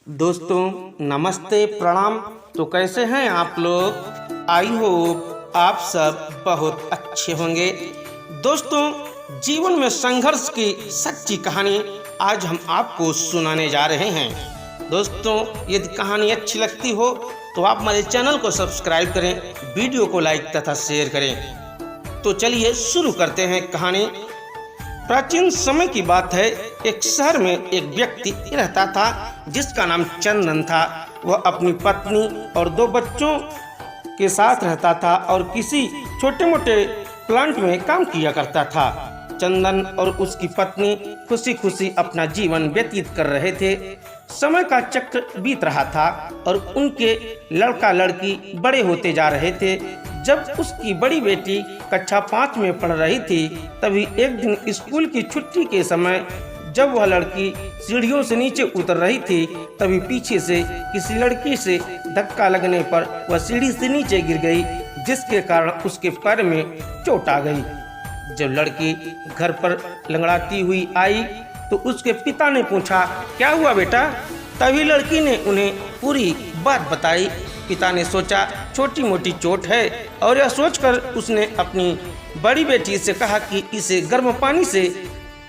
दोस्तों नमस्ते प्रणाम। तो कैसे हैं आप लोग? आई होप आप सब बहुत अच्छे होंगे। दोस्तों जीवन में संघर्ष की सच्ची कहानी आज हम आपको सुनाने जा रहे हैं। दोस्तों यदि कहानी अच्छी लगती हो तो आप हमारे चैनल को सब्सक्राइब करें, वीडियो को लाइक तथा शेयर करें। तो चलिए शुरू करते हैं कहानी। प्राचीन समय की बात है। एक शहर में एक व्यक्ति रहता था जिसका नाम चंदन था। वह अपनी पत्नी और 2 बच्चों के साथ रहता था और किसी छोटे मोटे प्लांट में काम किया करता था। चंदन और उसकी पत्नी खुशी खुशी अपना जीवन व्यतीत कर रहे थे। समय का चक्र बीत रहा था और उनके लड़का लड़की बड़े होते जा रहे थे। जब उसकी बड़ी बेटी कक्षा 5 में पढ़ रही थी तभी एक दिन स्कूल की छुट्टी के समय जब वह लड़की सीढ़ियों से नीचे उतर रही थी तभी पीछे से किसी लड़की से धक्का लगने पर वह सीढ़ी से नीचे गिर गई, जिसके कारण उसके पैर में चोट आ गई। जब लड़की घर पर लंगड़ाती हुई आई तो उसके पिता ने पूछा, क्या हुआ बेटा? तभी लड़की ने उन्हें पूरी बात बताई। पिता ने सोचा छोटी मोटी चोट है और यह सोचकर उसने अपनी बड़ी बेटी से कहा कि इसे गर्म पानी से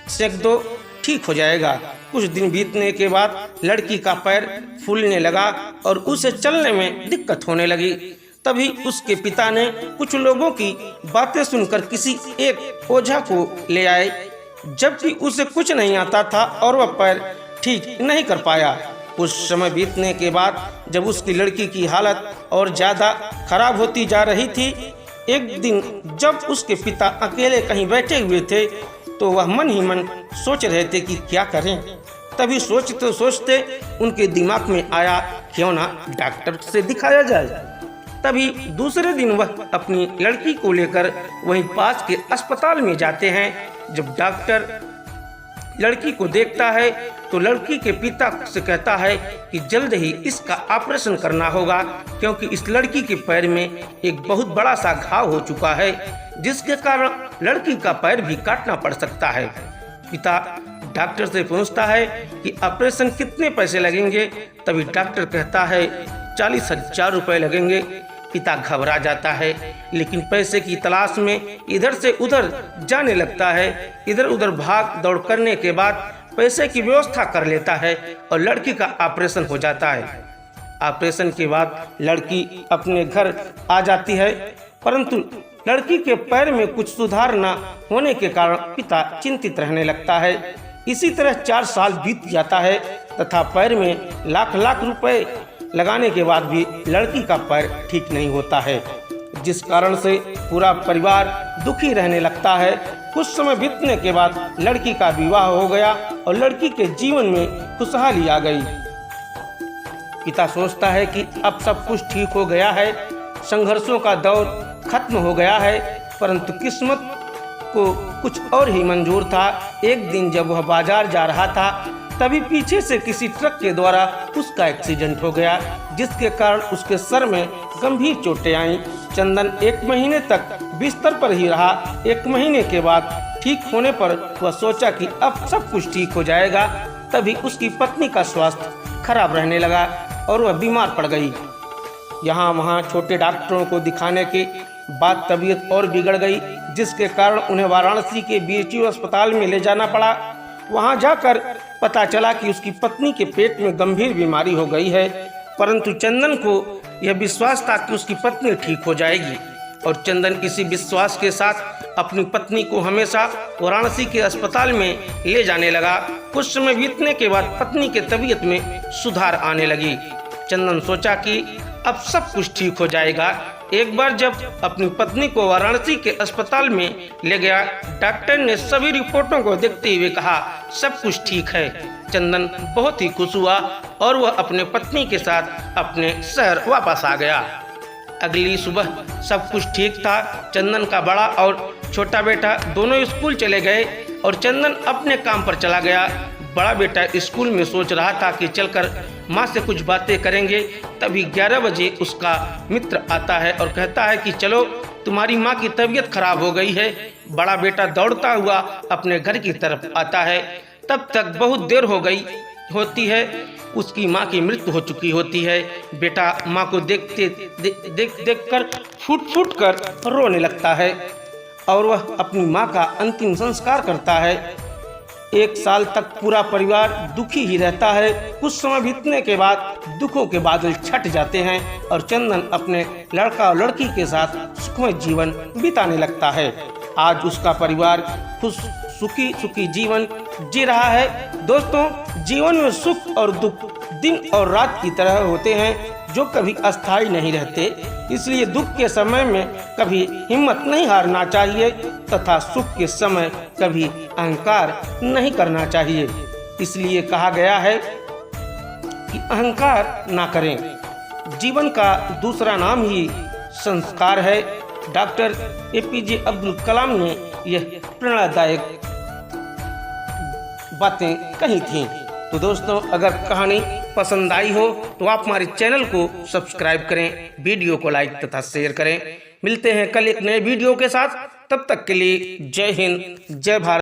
सेक दो, ठीक हो जाएगा। कुछ दिन बीतने के बाद लड़की का पैर फूलने लगा और उसे चलने में दिक्कत होने लगी। तभी उसके पिता ने कुछ लोगों की बातें सुनकर किसी एक ओझा को ले आए, जबकि उसे कुछ नहीं आता था और वह पैर ठीक नहीं कर पाया। कुछ समय बीतने के बाद जब उसकी लड़की की हालत और ज़्यादा खराब होती जा रही थी, एक दिन जब उसके पिता अकेले कहीं बैठे हुए थे तो वह मन ही मन सोच रहे थे कि क्या करें। तभी सोचते सोचते उनके दिमाग में आया, क्यों ना डॉक्टर से दिखाया जाए। तभी दूसरे दिन वह अपनी लड़की को लेकर वहीं पास के अस्पताल में जाते हैं। जब डॉक्टर लड़की को देखता है तो लड़की के पिता से कहता है कि जल्द ही इसका ऑपरेशन करना होगा, क्योंकि इस लड़की के पैर में एक बहुत बड़ा सा घाव हो चुका है, जिसके कारण लड़की का पैर भी काटना पड़ सकता है। पिता डॉक्टर से पूछता है कि ऑपरेशन कितने पैसे लगेंगे? तभी डॉक्टर कहता है 40,000 रुपये लगेंगे। पिता घबरा जाता है, लेकिन पैसे की तलाश में इधर से उधर जाने लगता है। इधर उधर भाग दौड़ करने के बाद पैसे की व्यवस्था कर लेता है और लड़की का ऑपरेशन हो जाता है। ऑपरेशन के बाद लड़की अपने घर आ जाती है, परंतु लड़की के पैर में कुछ सुधार न होने के कारण पिता चिंतित रहने लगता है। इसी तरह 4 साल बीत जाता है तथा पैर में लाख लाख रुपए लगाने के बाद भी लड़की का पैर ठीक नहीं होता है, जिस कारण से पूरा परिवार दुखी रहने लगता है। कुछ समय बीतने के बाद लड़की का विवाह हो गया और लड़की के जीवन में खुशहाली आ गई। पिता सोचता है कि अब सब कुछ ठीक हो गया है, संघर्षों का दौर खत्म हो गया है, परंतु किस्मत को कुछ और ही मंजूर था। एक दिन जब वह बाजार जा रहा था तभी पीछे से किसी ट्रक के द्वारा उसका एक्सीडेंट हो गया, जिसके कारण उसके सर में गंभीर चोटें आईं। चंदन 1 महीने तक बिस्तर पर ही रहा। 1 महीने के बाद ठीक होने पर वह सोचा कि अब सब कुछ ठीक हो जाएगा। तभी उसकी पत्नी का स्वास्थ्य खराब रहने लगा और वह बीमार पड़ गई। यहाँ वहाँ छोटे डॉक्टरों को दिखाने के बाद तबीयत और बिगड़ गई, जिसके कारण उन्हें वाराणसी के बीएचयू अस्पताल में ले जाना पड़ा। वहां जाकर पता चला कि उसकी पत्नी के पेट में गंभीर बीमारी हो गई है, परंतु चंदन को यह विश्वास था कि उसकी पत्नी ठीक हो जाएगी और चंदन इसी विश्वास के साथ अपनी पत्नी को हमेशा वाराणसी के अस्पताल में ले जाने लगा। कुछ समय बीतने के बाद पत्नी के तबीयत में सुधार आने लगी। चंदन सोचा कि अब सब कुछ ठीक हो जाएगा। एक बार जब अपनी पत्नी को वाराणसी के अस्पताल में ले गया, डॉक्टर ने सभी रिपोर्टों को देखते हुए कहा, सब कुछ ठीक है। चंदन बहुत ही खुश हुआ और वह अपने पत्नी के साथ अपने शहर वापस आ गया। अगली सुबह सब कुछ ठीक था। चंदन का बड़ा और छोटा बेटा दोनों स्कूल चले गए और चंदन अपने काम पर चला गया। बड़ा बेटा स्कूल में सोच रहा था कि चलकर माँ से कुछ बातें करेंगे। तभी 11 बजे उसका मित्र आता है और कहता है कि चलो, तुम्हारी माँ की तबीयत खराब हो गई है। बड़ा बेटा दौड़ता हुआ अपने घर की तरफ आता है। तब तक बहुत देर हो गई होती है। उसकी माँ की मृत्यु हो चुकी होती है। बेटा माँ को देख कर फूट कर रोने लगता है और वह अपनी माँ का अंतिम संस्कार करता है। 1 साल तक पूरा परिवार दुखी ही रहता है। कुछ समय बीतने के बाद दुखों के बादल छट जाते हैं और चंदन अपने लड़का और लड़की के साथ सुखमय जीवन बिताने लगता है। आज उसका परिवार खुश सुखी जीवन जी रहा है। दोस्तों, जीवन में सुख और दुख दिन और रात की तरह होते हैं, जो कभी अस्थायी नहीं रहते। इसलिए दुख के समय में कभी हिम्मत नहीं हारना चाहिए तथा सुख के समय कभी अहंकार नहीं करना चाहिए। इसलिए कहा गया है कि अहंकार ना करें। जीवन का दूसरा नाम ही संस्कार है। डॉक्टर APJ अब्दुल कलाम ने यह प्रेरणादायक बातें कही थीं। तो दोस्तों, अगर कहानी पसंद आई हो तो आप हमारे चैनल को सब्सक्राइब करें, वीडियो को लाइक तथा शेयर करें। मिलते हैं कल एक नए वीडियो के साथ। तब तक के लिए जय हिंद, जय भारत।